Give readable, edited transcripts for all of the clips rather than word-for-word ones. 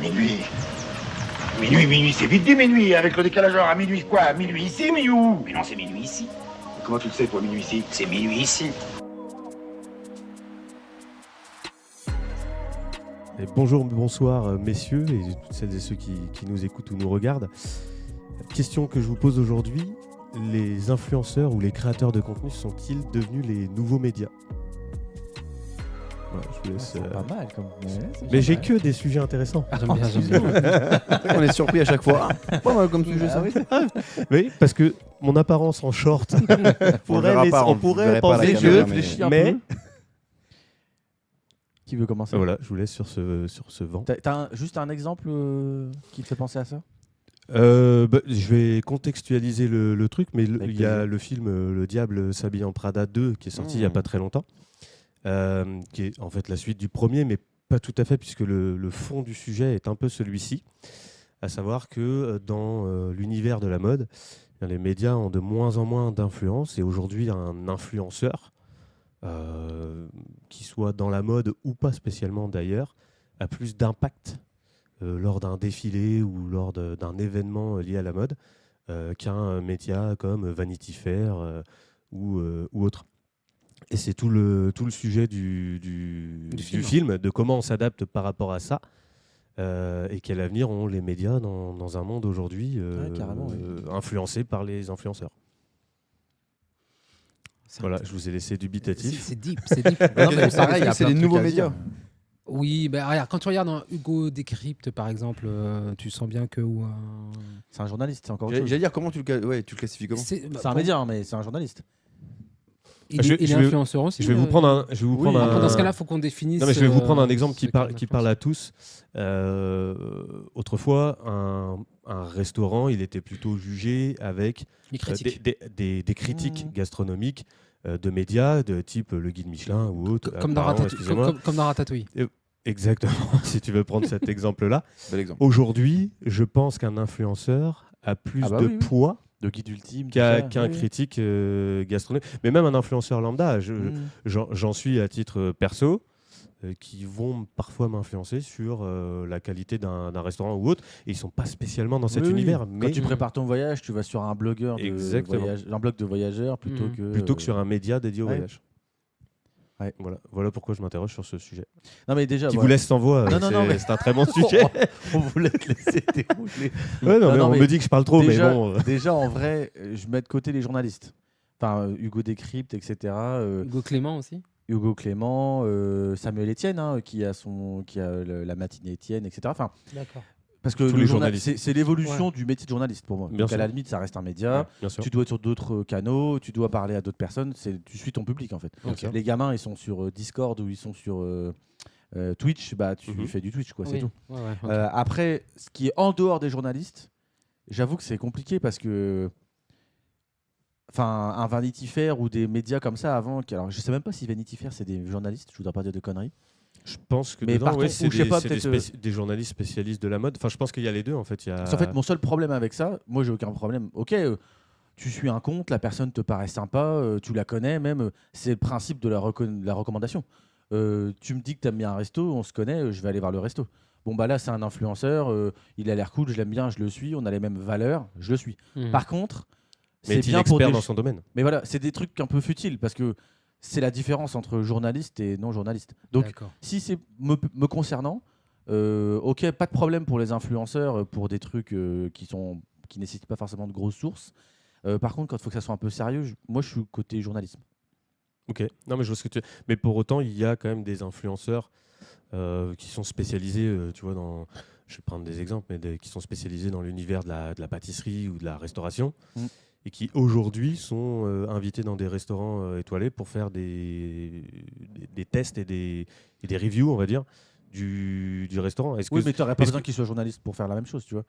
Minuit. Minuit, c'est vite dit minuit, avec le décalage horaire à minuit quoi? Minuit ici, minuit où? Mais non, c'est minuit ici. Comment tu le sais, toi, minuit ici? C'est minuit ici. Et bonjour, bonsoir messieurs et toutes celles et ceux qui nous écoutent ou nous regardent. Question que je vous pose aujourd'hui, les influenceurs ou les créateurs de contenu sont-ils devenus les nouveaux médias ? Voilà, je vous laisse, C'est pas mal comme. Mais j'ai que des sujets intéressants. J'aime bien. On est surpris à chaque fois. Pas mal comme sujet ça. Oui, parce que mon apparence en short on pourrait penser que... Mais Qui veut commencer? voilà, je vous laisse sur ce vent. T'as juste un exemple qui te fait penser à ça? Je vais contextualiser le truc, mais il y a plaisir. le film Le Diable s'habille en Prada 2 qui est sorti il n'y a pas très longtemps, qui est en fait la suite du premier, mais pas tout à fait, puisque le fond du sujet est un peu celui-ci, à savoir que dans l'univers de la mode, les médias ont de moins en moins d'influence, et aujourd'hui un influenceur, qui soit dans la mode ou pas spécialement d'ailleurs, a plus d'impact lors d'un défilé ou lors d'un événement lié à la mode qu'un média comme Vanity Fair ou autre. Et c'est tout le sujet du film, de comment on s'adapte par rapport à ça et quel avenir ont les médias dans un monde aujourd'hui carrément, oui. influencé par les influenceurs. Voilà, je vous ai laissé dubitatif. C'est deep. Non, mais pareil, c'est les nouveaux médias. Oui, bah, regarde, quand tu regardes un Hugo Décrypte, par exemple, tu sens bien que... C'est un journaliste, c'est encore autre chose. J'allais dire, comment tu le classifies comment? C'est C'est un média, mais c'est un journaliste. Il Je est vais- influenceur aussi. Je vais vous prendre un. Dans ce cas-là, il faut qu'on définisse... Non, mais je vais vous prendre un exemple ce qui parle qu'est un à tous. Autrefois, un restaurant, il était plutôt jugé avec Les critiques. des critiques gastronomiques de médias de type Le Guide Michelin ou autre. Comme dans Ratatouille. Exactement, si tu veux prendre cet exemple-là. Bel exemple. Aujourd'hui, je pense qu'un influenceur a plus de poids Le guide ultime. qu'un critique gastronomique. Mais même un influenceur lambda, j'en suis à titre perso, qui vont parfois m'influencer sur la qualité d'un restaurant ou autre. Et ils ne sont pas spécialement dans cet univers. Mais Quand tu prépares ton voyage, tu vas sur un blogueur un blog de voyageurs plutôt que sur un média dédié au Ouais. voyage. Ouais. Voilà pourquoi je m'interroge sur ce sujet. Non mais déjà Qui vous laisse sans voix, Non, mais- c'est un très bon sujet. on voulait te laisser dérouler. Ouais, Non, mais on mais me dit que je parle trop, déjà, mais bon. déjà en vrai, je mets de côté les journalistes. Enfin, Hugo Décrypte, etc. Hugo Clément aussi. Hugo Clément, Samuel Etienne, qui a la matinée Etienne, etc. Enfin, D'accord. parce que Tous le les journaliste, journalistes. c'est l'évolution du métier de journaliste pour moi. Bien Donc sûr. à la limite, ça reste un média. Ouais, bien sûr. Tu dois être sur d'autres canaux, tu dois parler à d'autres personnes. Tu suis ton public en fait. Ok. Les gamins, ils sont sur Discord ou ils sont sur Twitch. Bah, tu fais du Twitch, quoi. C'est tout. Ouais, ok. Après, ce qui est en dehors des journalistes, j'avoue que c'est compliqué parce que, enfin, un Vanity Fair ou des médias comme ça avant. Alors, je sais même pas si Vanity Fair c'est des journalistes. Je voudrais pas dire de conneries. Je pense que Mais dedans, par ouais, contre, c'est ou je sais des, pas, c'est des peut-être, des journalistes spécialistes de la mode. Enfin, je pense qu'il y a les deux en fait. En fait, mon seul problème avec ça, moi j'ai aucun problème. Ok, tu suis un compte, la personne te paraît sympa, tu la connais même. C'est le principe de la recommandation. Tu me dis que tu aimes bien un resto, on se connaît, je vais aller voir le resto. Bon bah là c'est un influenceur, il a l'air cool, je l'aime bien, je le suis, on a les mêmes valeurs, je le suis. Par contre, Mais c'est est-il bien pour expert des dans son domaine. Mais voilà, c'est des trucs un peu futiles parce que c'est la différence entre journaliste et non journaliste. Donc D'accord. si c'est me concernant, ok, pas de problème pour les influenceurs pour des trucs qui nécessitent pas forcément de grosses sources. Par contre, quand il faut que ça soit un peu sérieux, moi je suis côté journalisme. Ok. Non, mais je vois ce que tu. Mais pour autant, il y a quand même des influenceurs qui sont spécialisés, tu vois, dans. Je vais prendre des exemples, mais qui sont spécialisés dans l'univers de la pâtisserie ou de la restauration. Et qui aujourd'hui sont invités dans des restaurants étoilés pour faire des tests et des reviews, on va dire, du restaurant. Oui, mais tu n'aurais pas besoin qu'ils soient journalistes pour faire la même chose, tu vois.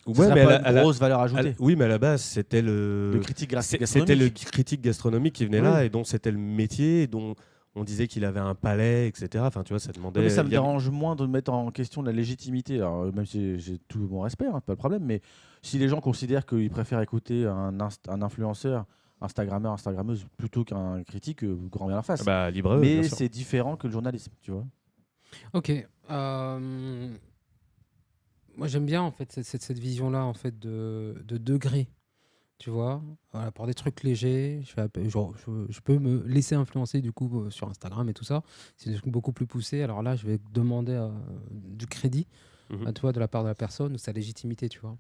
Ouais, Ça mais serait pas une grosse valeur ajoutée. oui, mais à la base, c'était Le critique c'était gastronomique. le critique gastronomique qui venait là et dont c'était le métier, et dont on disait qu'il avait un palais, etc. Enfin, tu vois, ça demandait. Ouais, mais ça me il y avait- dérange moins de mettre en question la légitimité. Alors, même si j'ai tout mon respect, pas de problème. Mais si les gens considèrent qu'ils préfèrent écouter un influenceur, Instagrammeur, Instagrammeuse, plutôt qu'un critique, grand bien leur face. Bah, libre à eux, mais bien sûr. c'est différent que le journalisme, tu vois. Ok. Moi, j'aime bien en fait cette vision-là en fait de degré. Tu vois, voilà, pour des trucs légers, je peux me laisser influencer du coup sur Instagram et tout ça. C'est des trucs beaucoup plus poussés. Alors là, je vais demander du crédit à toi de la part de la personne ou sa légitimité, tu vois.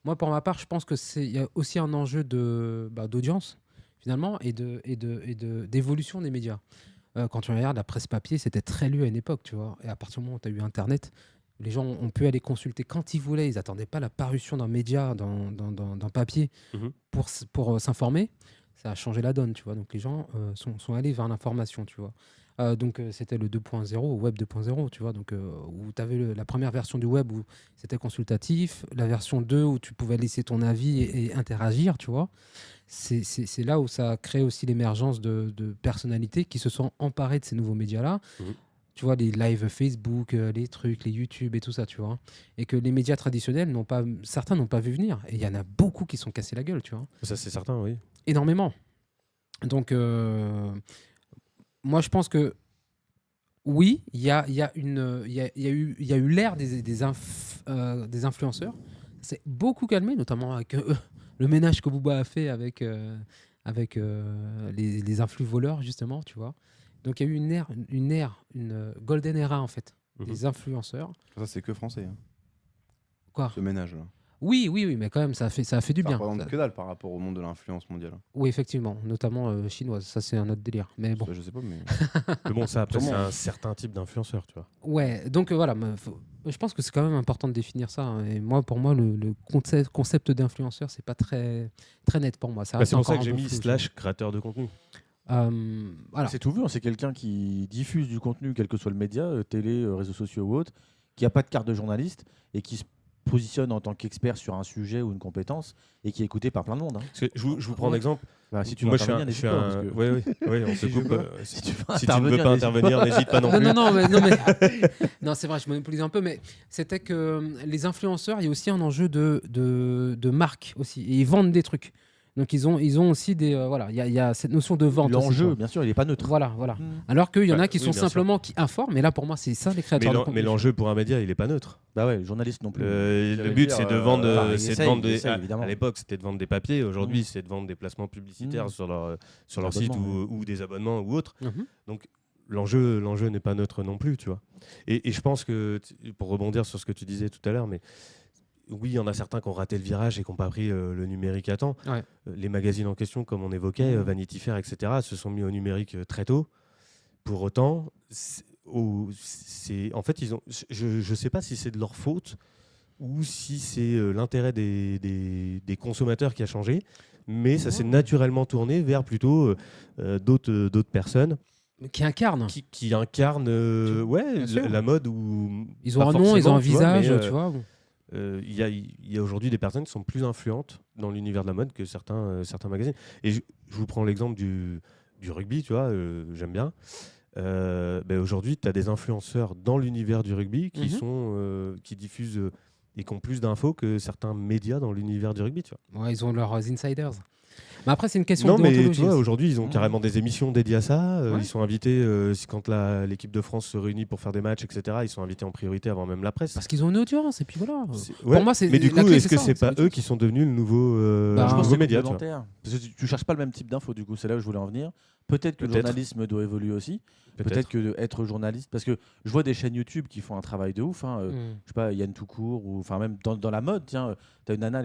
Moi, pour ma part, je pense que il y a aussi un enjeu d'audience finalement d'évolution des médias. Quand tu regardes la presse papier, c'était très lu à une époque, tu vois. Et à partir du moment où tu as eu Internet, les gens ont pu aller consulter quand ils voulaient. Ils n'attendaient pas la parution d'un média dans papier Mhm. pour s'informer. Ça a changé la donne, tu vois. Donc les gens sont allés vers l'information, tu vois. C'était le 2.0, web 2.0, tu vois. Donc où tu avais la première version du web où c'était consultatif, la version 2 où tu pouvais laisser ton avis et interagir, tu vois. C'est là où ça a créé aussi l'émergence de personnalités qui se sont emparées de ces nouveaux médias-là. Mhm. Tu vois, les lives Facebook, les trucs, les YouTube et tout ça, tu vois. Et que les médias traditionnels, certains n'ont pas vu venir. Et il y en a beaucoup qui sont cassés la gueule, tu vois. Ça, c'est certain, oui. Énormément. Donc, moi, je pense que oui, il y a eu l'ère des influenceurs. C'est beaucoup calmé, notamment avec le ménage que Booba a fait avec les influx voleurs, justement, tu vois. Donc, il y a eu une golden era, en fait, des influenceurs. Ça, c'est que français, hein, Quoi? ce ménage-là. Oui, mais quand même, ça a fait du Ça bien. représente que dalle par rapport au monde de l'influence mondiale. Oui, effectivement, notamment chinoise. Ça, c'est un autre délire. Mais bon. Ça, je sais pas, mais. Mais bon, ça, après, c'est Sûrement. un certain type d'influenceur, tu vois. Ouais, donc voilà, je pense que c'est quand même important de définir ça, hein. Et pour moi, le concept d'influenceur, c'est pas très, très net pour moi. Ça reste C'est pour ça encore que j'ai un peu mis flou, / créateur de contenu. voilà. C'est tout vu, hein, c'est quelqu'un qui diffuse du contenu, quel que soit le média, télé, réseaux sociaux ou autre, qui n'a pas de carte de journaliste et qui se positionne en tant qu'expert sur un sujet ou une compétence et qui est écouté par plein de monde. Hein. Parce que je vous prends un exemple. Bah, si tu Moi, veux intervenir, n'hésite pas. Parce que... Oui, on se Si je coupe. veux pas. Si Si tu veux tu ne veux pas n'hésite intervenir, n'hésite pas non plus. Non, c'est vrai, je monopolise un peu, mais c'était que les influenceurs, il y a aussi un enjeu de marque aussi, et ils vendent des trucs. Donc ils ont aussi des voilà, il y a cette notion de vente. L'enjeu, aussi, bien sûr, il n'est pas neutre. Voilà. Alors qu'il y en a qui Oui, sont bien sûr. simplement qui informent. Et là, pour moi, c'est ça les créateurs de contenu. Mais l'enjeu pour un média, il est pas neutre. Bah ouais, journaliste non plus. Le but, c'est de vendre. il essaye, évidemment. À l'époque, c'était de vendre des papiers. Aujourd'hui, c'est de vendre des placements publicitaires sur leur site ou des abonnements ou autre. Donc l'enjeu n'est pas neutre non plus, tu vois. Et je pense que pour rebondir sur ce que tu disais tout à l'heure, mais oui, il y en a certains qui ont raté le virage et qui n'ont pas pris le numérique à temps. Ouais. Les magazines en question, comme on évoquait, Vanity Fair, etc., se sont mis au numérique très tôt. Pour autant, en fait, je ne sais pas si c'est de leur faute ou si c'est l'intérêt des consommateurs qui a changé, mais ça s'est naturellement tourné vers plutôt d'autres personnes Qui incarnent. qui incarnent la mode. Où Ils ont un nom, ils ont un visage, tu vois. Il y a aujourd'hui des personnes qui sont plus influentes dans l'univers de la mode que certains magazines. Et je vous prends l'exemple du rugby, tu vois, j'aime bien. Aujourd'hui, tu as des influenceurs dans l'univers du rugby qui diffusent et qui ont plus d'infos que certains médias dans l'univers du rugby, tu vois. Ouais, ils ont leurs insiders. Mais après, c'est une question Non, de mais déontologie. tu vois, aujourd'hui, ils ont carrément des émissions dédiées à ça. Ouais. Ils sont invités, quand l'équipe de France se réunit pour faire des matchs, etc., ils sont invités en priorité avant même la presse. Parce qu'ils ont une audience, et puis voilà. Ouais, moi, c'est mais du la coup, clé, est-ce que ça, c'est pas eux l'audience. qui sont devenus le nouveau, Je pense que nouveau c'est média, tu vois. complémentaire. Parce que tu cherches pas le même type d'infos, du coup, c'est là où je voulais en venir. Peut-être que le journalisme doit évoluer aussi. Peut-être que être journaliste, parce que je vois des chaînes YouTube qui font un travail de ouf. Je sais pas, Yann Toucourt, ou enfin même dans la mode, tiens, t'as une nana,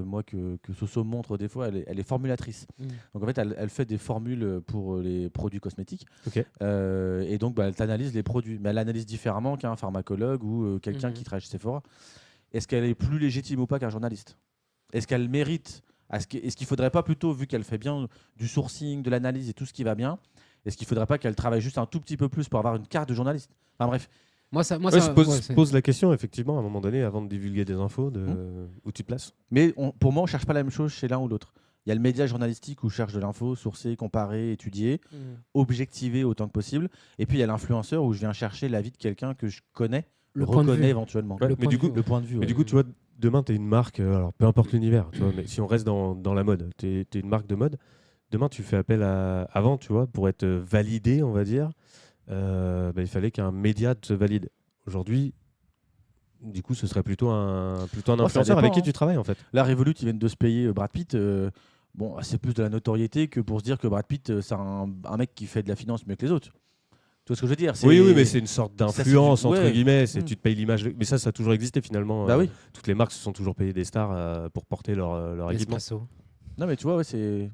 moi que Soso montre des fois, elle est formulatrice. Donc en fait, elle fait des formules pour les produits cosmétiques. Ok. Et donc elle t'analyse les produits, mais elle analyse différemment qu'un pharmacologue ou quelqu'un qui travaille chez Sephora. Est-ce qu'elle est plus légitime ou pas qu'un journaliste? Est-ce qu'elle mérite? Est-ce qu'il ne faudrait pas plutôt, vu qu'elle fait bien du sourcing, de l'analyse et tout ce qui va bien, est-ce qu'il ne faudrait pas qu'elle travaille juste un tout petit peu plus pour avoir une carte de journaliste? Enfin bref. Se pose la question, effectivement, à un moment donné, avant de divulguer des infos, où tu te places. Mais pour moi, on ne cherche pas la même chose chez l'un ou l'autre. Il y a le média journalistique où je cherche de l'info, sourcer, comparer, étudier, objectiver autant que possible. Et puis il y a l'influenceur où je viens chercher l'avis de quelqu'un que je connais, reconnais éventuellement. Ouais, mais du coup, le point de vue. Mais du coup, tu vois, demain, tu es une marque, alors peu importe l'univers, tu vois, mais si on reste dans la mode, tu es une marque de mode, demain, tu fais appel avant, tu vois, pour être validé, on va dire, il fallait qu'un média te valide. Aujourd'hui, Du coup, ce serait plutôt un ça influenceur avec dépend, qui hein. tu travailles en fait. Là, Revolut, ils viennent de se payer Brad Pitt. Bon, c'est plus de la notoriété que pour se dire que Brad Pitt, c'est un mec qui fait de la finance mieux que les autres. Tu vois ce que je veux dire? Oui, mais c'est une sorte Ça, c'est d'influence du- entre ouais. guillemets. C'est Mm. tu te payes l'image. Mais ça a toujours existé finalement. Bah oui. Toutes les marques se sont toujours payées des stars pour porter leur équipement. L'espresso. Non, mais tu vois, ouais, c'est.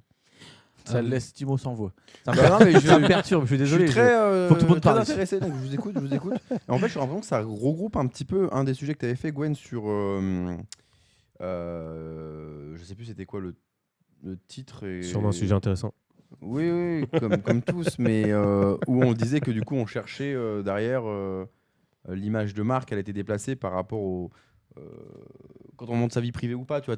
Ça Ah. laisse Timo sans voix. Bah non, mais Ça me perturbe, je suis Je désolé. suis très, Faut que tout le monde très parle. intéressé, donc je vous écoute. Et en fait, j'ai l'impression que ça regroupe un petit peu un des sujets que tu avais fait, Gwen, sur. Je sais plus c'était quoi le titre. Sûrement un sujet intéressant. Oui, comme tous, mais où on disait que du coup, on cherchait derrière l'image de marque, elle a été déplacée par rapport au. Quand on montre sa vie privée ou pas, tu vois.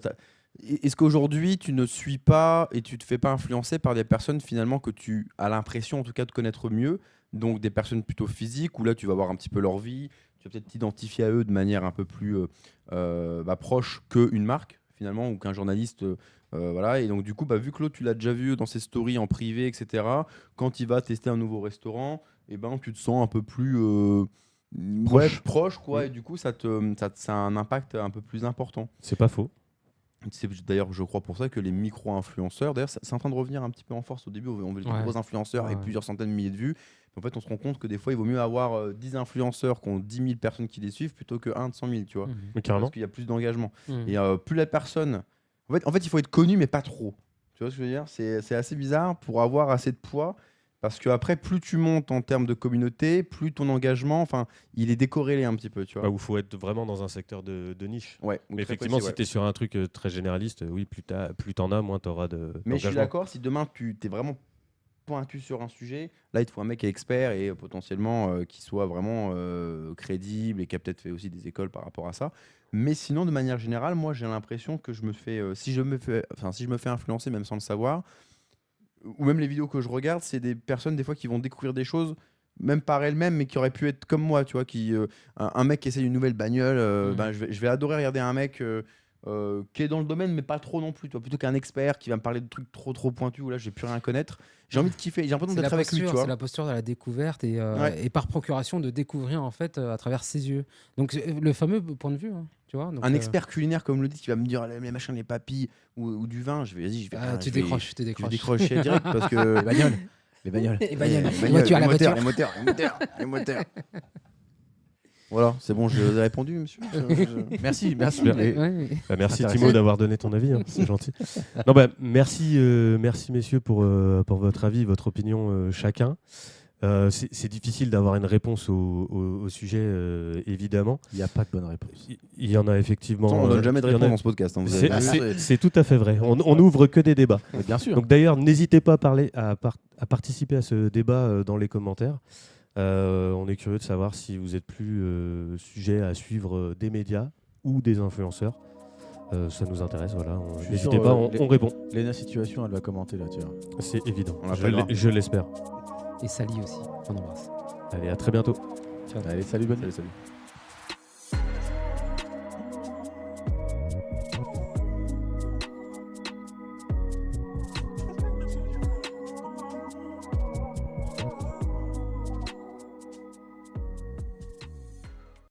Est-ce qu'aujourd'hui, tu ne suis pas et tu te fais pas influencer par des personnes finalement que tu as l'impression en tout cas de connaître mieux, donc des personnes plutôt physiques, où là tu vas voir un petit peu leur vie, tu vas peut-être t'identifier à eux de manière un peu plus proche qu'une marque finalement, ou qu'un journaliste, voilà. Et donc du coup, vu que l'autre tu l'as déjà vu dans ses stories en privé, etc., quand il va tester un nouveau restaurant, et tu te sens un peu plus proche quoi, et du coup ça a un impact un peu plus important. C'est pas faux. C'est d'ailleurs, je crois, pour ça que les micro-influenceurs, d'ailleurs, c'est en train de revenir un petit peu en force. Au début, on veut des Ouais. gros influenceurs avec Ouais. plusieurs centaines de milliers de vues. En fait, on se rend compte que des fois, il vaut mieux avoir 10 influenceurs qui ont 10 000 personnes qui les suivent plutôt que 1 de 100 000, tu vois. Mhm. Mais carrément. Parce qu'il y a plus d'engagement. Mhm. Et plus la personne... En fait, il faut être connu, mais pas trop. Tu vois ce que je veux dire? C'est assez bizarre pour avoir assez de poids. Parce que après, plus tu montes en termes de communauté, plus ton engagement, il est décorrélé un petit peu, tu vois. Où il faut être vraiment dans un secteur de niche. Ouais, ou Mais très effectivement, précis, si ouais. tu es sur un truc très généraliste, oui, plus t'en as, moins t'auras Mais je suis d'engagement. d'accord, si demain tu es vraiment pointu sur un sujet, là il te faut un mec qui est expert et potentiellement qui soit vraiment crédible et qui a peut-être fait aussi des écoles par rapport à ça. Mais sinon, de manière générale, moi j'ai l'impression que je me fais, si je me fais influencer même sans le savoir, ou même les vidéos que je regarde, c'est des personnes des fois qui vont découvrir des choses même par elles-mêmes, mais qui auraient pu être comme moi, tu vois, un mec qui essaye une nouvelle bagnole, je vais adorer regarder un mec qui est dans le domaine, mais pas trop non plus, tu vois, plutôt qu'un expert qui va me parler de trucs trop pointus où là, je vais plus rien connaître. J'ai envie de kiffer, j'ai l'impression C'est la d'être avec lui, tu posture, vois. c'est la posture de la découverte et, Ouais. et par procuration de découvrir en fait à travers ses yeux. Donc le fameux point de vue, hein, tu vois. Donc, Un expert culinaire, comme le dit, qui va me dire les machins, les papilles ou du vin, je vais, vas-y, je vais. tu je vais- décroches, tu Je vais décroches. décrocher direct parce que. Les bagnoles. Les bagnoles. Les bagnoles, Les les voitures, la voiture. les moteurs. Voilà, c'est bon, je vous ai répondu, monsieur. Merci. Super. Ouais, ouais. Merci Intéressant. Timo d'avoir donné ton avis, hein, c'est gentil. Non, merci messieurs pour votre avis, votre opinion chacun. C'est difficile d'avoir une réponse au sujet, évidemment. Il n'y a pas de bonne réponse. Il y en a effectivement. On donne jamais de il y en a- réponse dans ce podcast. Hein, vous avez vu. C'est tout à fait vrai. On n'ouvre que des débats. Mais bien sûr. Donc d'ailleurs, n'hésitez pas à participer à ce débat dans les commentaires. On est curieux de savoir si vous êtes plus sujet à suivre des médias ou des influenceurs. Ça nous intéresse, voilà. Je suis N'hésitez sûr, pas, les- on répond. Léna Situation, elle va commenter là, tu vois. C'est évident. On l'appellera. Je l'espère. Et Sally aussi, on embrasse. Allez, à très bientôt. Allez, salut, bonne nuit. Salut.